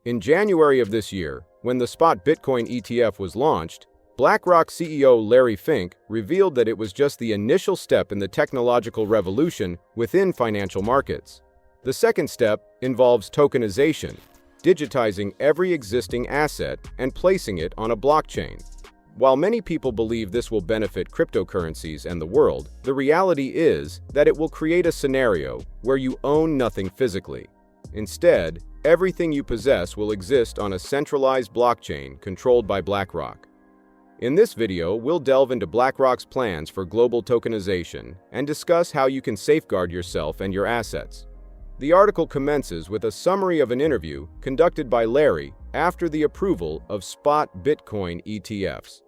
In January of this year, when the spot Bitcoin ETF was launched, BlackRock CEO Larry Fink revealed that it was just the initial step in the technological revolution within financial markets. The second step involves tokenization, digitizing every existing asset and placing it on a blockchain. While many people believe this will benefit cryptocurrencies and the world, the reality is that it will create a scenario where you own nothing physically. Instead, everything you possess will exist on a centralized blockchain controlled by BlackRock. In this video, we'll delve into BlackRock's plans for global tokenization and discuss how you can safeguard yourself and your assets. The article commences with a summary of an interview conducted by Larry after the approval of spot Bitcoin ETFs.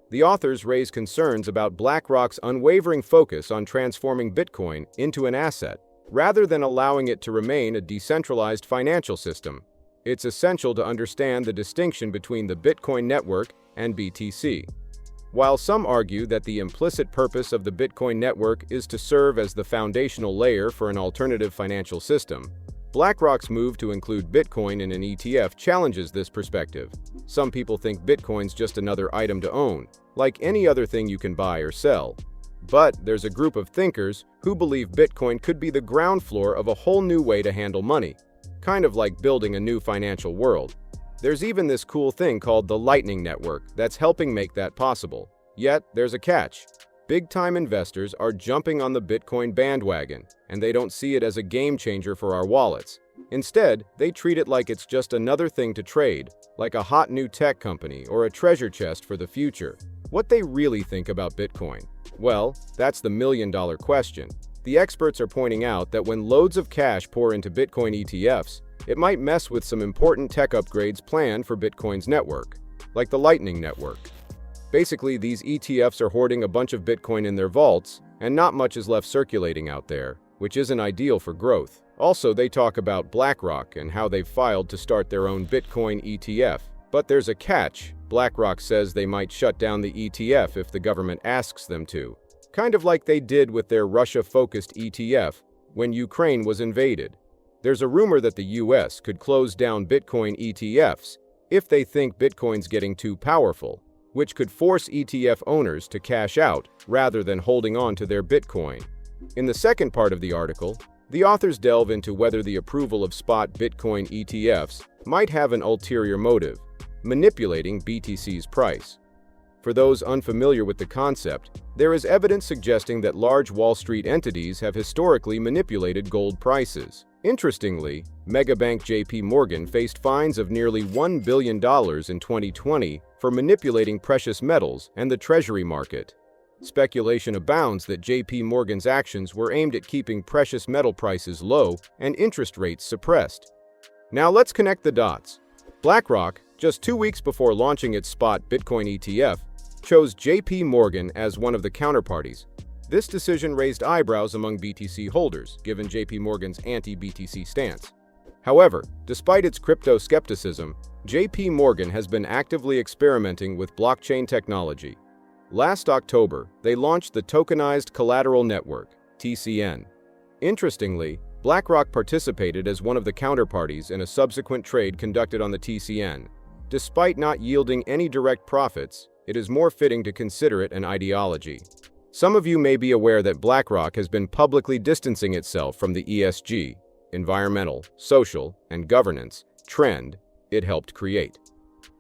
The authors raise concerns about BlackRock's unwavering focus on transforming Bitcoin into an asset, rather than allowing it to remain a decentralized financial system. It's essential to understand the distinction between the Bitcoin network and BTC. While some argue that the implicit purpose of the Bitcoin network is to serve as the foundational layer for an alternative financial system, BlackRock's move to include Bitcoin in an ETF challenges this perspective. Some people think Bitcoin's just another item to own, like any other thing you can buy or sell. But there's a group of thinkers who believe Bitcoin could be the ground floor of a whole new way to handle money, kind of like building a new financial world. There's even this cool thing called the Lightning Network that's helping make that possible. Yet, there's a catch. Big-time investors are jumping on the Bitcoin bandwagon, and they don't see it as a game changer for our wallets. Instead, they treat it like it's just another thing to trade, like a hot new tech company or a treasure chest for the future. What they really think about Bitcoin? Well, that's the million-dollar question. The experts are pointing out that when loads of cash pour into Bitcoin ETFs, it might mess with some important tech upgrades planned for Bitcoin's network, like the Lightning Network. Basically, these ETFs are hoarding a bunch of Bitcoin in their vaults, and not much is left circulating out there, which isn't ideal for growth. Also, they talk about BlackRock and how they've filed to start their own Bitcoin ETF. But there's a catch. BlackRock says they might shut down the ETF if the government asks them to, kind of like they did with their Russia-focused ETF when Ukraine was invaded. There's a rumor that the US could close down Bitcoin ETFs if they think Bitcoin's getting too powerful, which could force ETF owners to cash out rather than holding on to their Bitcoin. In the second part of the article, the authors delve into whether the approval of spot Bitcoin ETFs might have an ulterior motive, manipulating BTC's price. For those unfamiliar with the concept, there is evidence suggesting that large Wall Street entities have historically manipulated gold prices. Interestingly, megabank JP Morgan faced fines of nearly $1 billion in 2020 for manipulating precious metals and the treasury market. Speculation abounds that JP Morgan's actions were aimed at keeping precious metal prices low and interest rates suppressed. Now let's connect the dots. BlackRock, just 2 weeks before launching its spot Bitcoin ETF, chose JP Morgan as one of the counterparties. This decision raised eyebrows among BTC holders, given JP Morgan's anti-BTC stance. However, despite its crypto skepticism, JP Morgan has been actively experimenting with blockchain technology. Last October, they launched the Tokenized Collateral Network, TCN. Interestingly, BlackRock participated as one of the counterparties in a subsequent trade conducted on the TCN. Despite not yielding any direct profits, it is more fitting to consider it an ideology. Some of you may be aware that BlackRock has been publicly distancing itself from the ESG, environmental, social, and governance trend it helped create.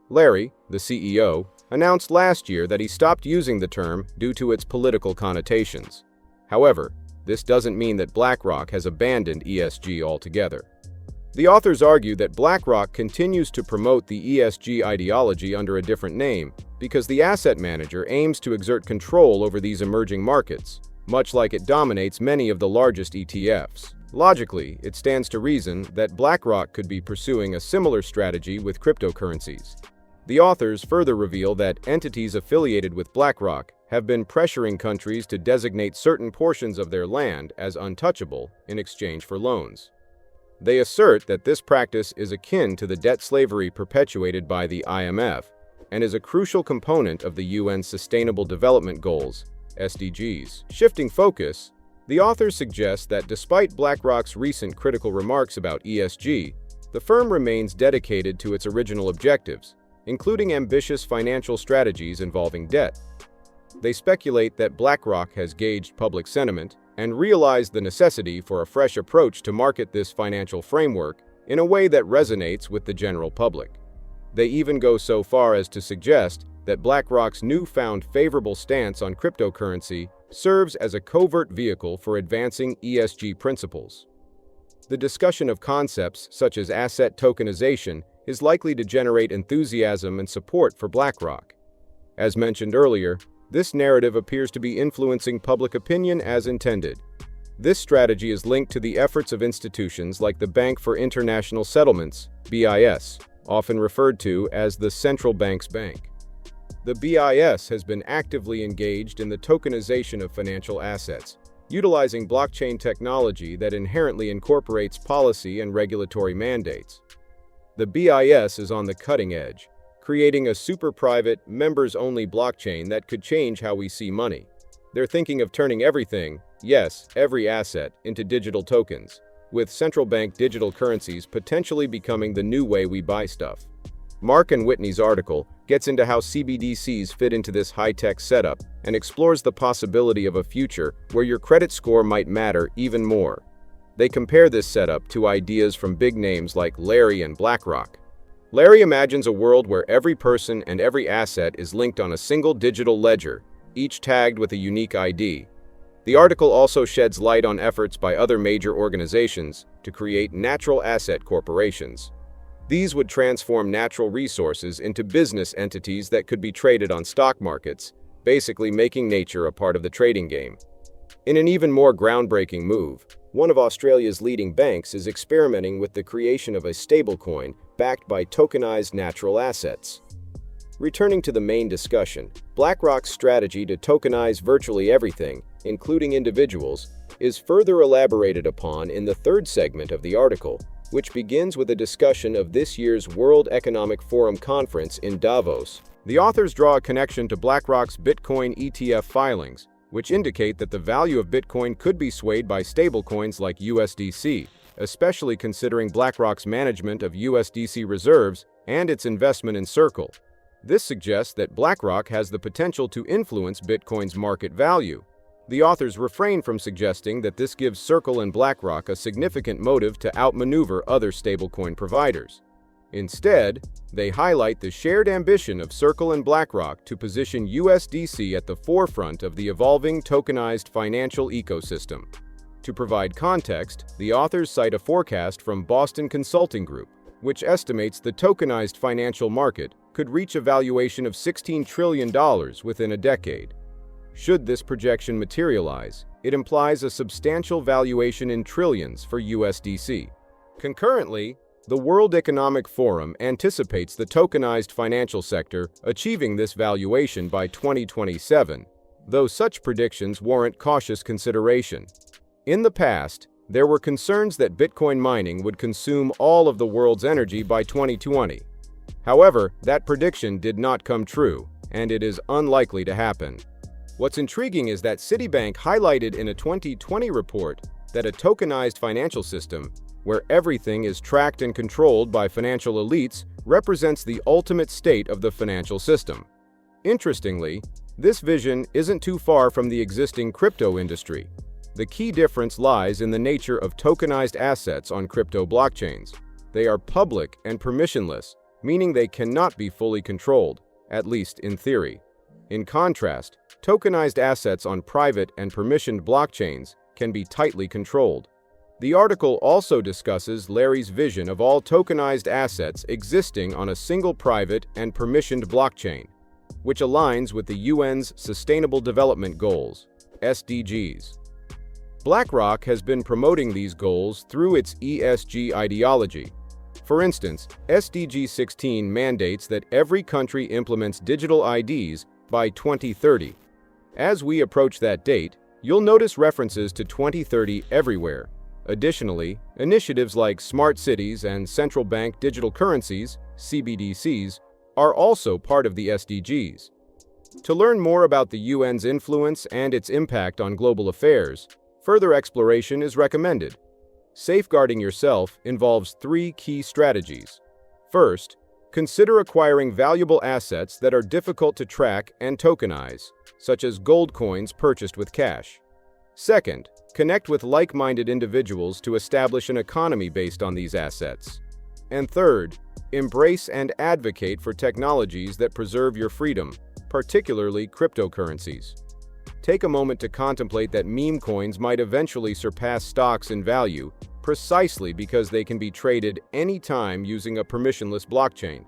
Larry, the CEO, announced last year that he stopped using the term due to its political connotations. However, this doesn't mean that BlackRock has abandoned ESG altogether. The authors argue that BlackRock continues to promote the ESG ideology under a different name because the asset manager aims to exert control over these emerging markets, much like it dominates many of the largest ETFs. Logically, it stands to reason that BlackRock could be pursuing a similar strategy with cryptocurrencies. The authors further reveal that entities affiliated with BlackRock have been pressuring countries to designate certain portions of their land as untouchable in exchange for loans. They assert that this practice is akin to the debt slavery perpetuated by the IMF and is a crucial component of the UN's Sustainable Development Goals, SDGs. Shifting focus, the authors suggest that despite BlackRock's recent critical remarks about ESG, The firm remains dedicated to its original objectives, including ambitious financial strategies involving debt. They speculate that BlackRock has gauged public sentiment and realized the necessity for a fresh approach to market this financial framework in a way that resonates with the general public. They even go so far as to suggest that BlackRock's newfound favorable stance on cryptocurrency serves as a covert vehicle for advancing ESG principles. The discussion of concepts such as asset tokenization is likely to generate enthusiasm and support for BlackRock. As mentioned earlier, this narrative appears to be influencing public opinion as intended. This strategy is linked to the efforts of institutions like the Bank for International Settlements, BIS, often referred to as the central bank's bank. The BIS has been actively engaged in the tokenization of financial assets, utilizing blockchain technology that inherently incorporates policy and regulatory mandates. The BIS is on the cutting edge, creating a super-private, members-only blockchain that could change how we see money. They're thinking of turning everything, yes, every asset, into digital tokens, with central bank digital currencies potentially becoming the new way we buy stuff. Mark and Whitney's article gets into how CBDCs fit into this high-tech setup and explores the possibility of a future where your credit score might matter even more. They compare this setup to ideas from big names like Larry and BlackRock. Larry imagines a world where every person and every asset is linked on a single digital ledger, each tagged with a unique ID. The article also sheds light on efforts by other major organizations to create natural asset corporations. These would transform natural resources into business entities that could be traded on stock markets, basically making nature a part of the trading game. In an even more groundbreaking move, one of Australia's leading banks is experimenting with the creation of a stablecoin backed by tokenized natural assets. Returning to the main discussion, BlackRock's strategy to tokenize virtually everything, including individuals, is further elaborated upon in the third segment of the article, which begins with a discussion of this year's World Economic Forum conference in Davos. The authors draw a connection to BlackRock's Bitcoin ETF filings, which indicate that the value of Bitcoin could be swayed by stablecoins like USDC, especially considering BlackRock's management of USDC reserves and its investment in Circle. This suggests that BlackRock has the potential to influence Bitcoin's market value. The authors refrain from suggesting that this gives Circle and BlackRock a significant motive to outmaneuver other stablecoin providers. Instead, they highlight the shared ambition of Circle and BlackRock to position USDC at the forefront of the evolving tokenized financial ecosystem. To provide context, the authors cite a forecast from Boston Consulting Group, which estimates the tokenized financial market could reach a valuation of $16 trillion within a decade. Should this projection materialize, it implies a substantial valuation in trillions for USDC. Concurrently, the World Economic Forum anticipates the tokenized financial sector achieving this valuation by 2027, though such predictions warrant cautious consideration. In the past, there were concerns that Bitcoin mining would consume all of the world's energy by 2020. However, that prediction did not come true, and it is unlikely to happen. What's intriguing is that Citibank highlighted in a 2020 report that a tokenized financial system, where everything is tracked and controlled by financial elites, represents the ultimate state of the financial system. Interestingly, this vision isn't too far from the existing crypto industry. The key difference lies in the nature of tokenized assets on crypto blockchains. They are public and permissionless, meaning they cannot be fully controlled, at least in theory. In contrast, tokenized assets on private and permissioned blockchains can be tightly controlled. The article also discusses Larry's vision of all tokenized assets existing on a single private and permissioned blockchain, which aligns with the UN's Sustainable Development Goals, SDGs. BlackRock has been promoting these goals through its ESG ideology. For instance, SDG 16 mandates that every country implements digital IDs by 2030. As we approach that date, you'll notice references to 2030 everywhere. Additionally, initiatives like smart cities and central bank digital currencies, CBDCs, are also part of the SDGs. To learn more about the UN's influence and its impact on global affairs, further exploration is recommended. Safeguarding yourself involves three key strategies. First, consider acquiring valuable assets that are difficult to track and tokenize, such as gold coins purchased with cash. Second, connect with like-minded individuals to establish an economy based on these assets. And third, embrace and advocate for technologies that preserve your freedom, particularly cryptocurrencies. Take a moment to contemplate that meme coins might eventually surpass stocks in value precisely because they can be traded anytime using a permissionless blockchain.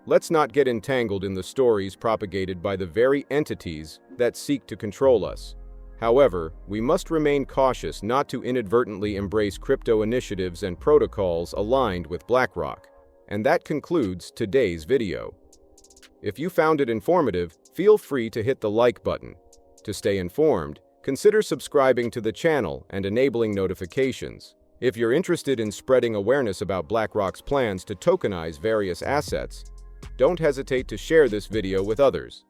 Let's not get entangled in the stories propagated by the very entities that seek to control us. However, we must remain cautious not to inadvertently embrace crypto initiatives and protocols aligned with BlackRock. And that concludes today's video. If you found it informative, feel free to hit the like button. To stay informed, consider subscribing to the channel and enabling notifications. If you're interested in spreading awareness about BlackRock's plans to tokenize various assets, don't hesitate to share this video with others.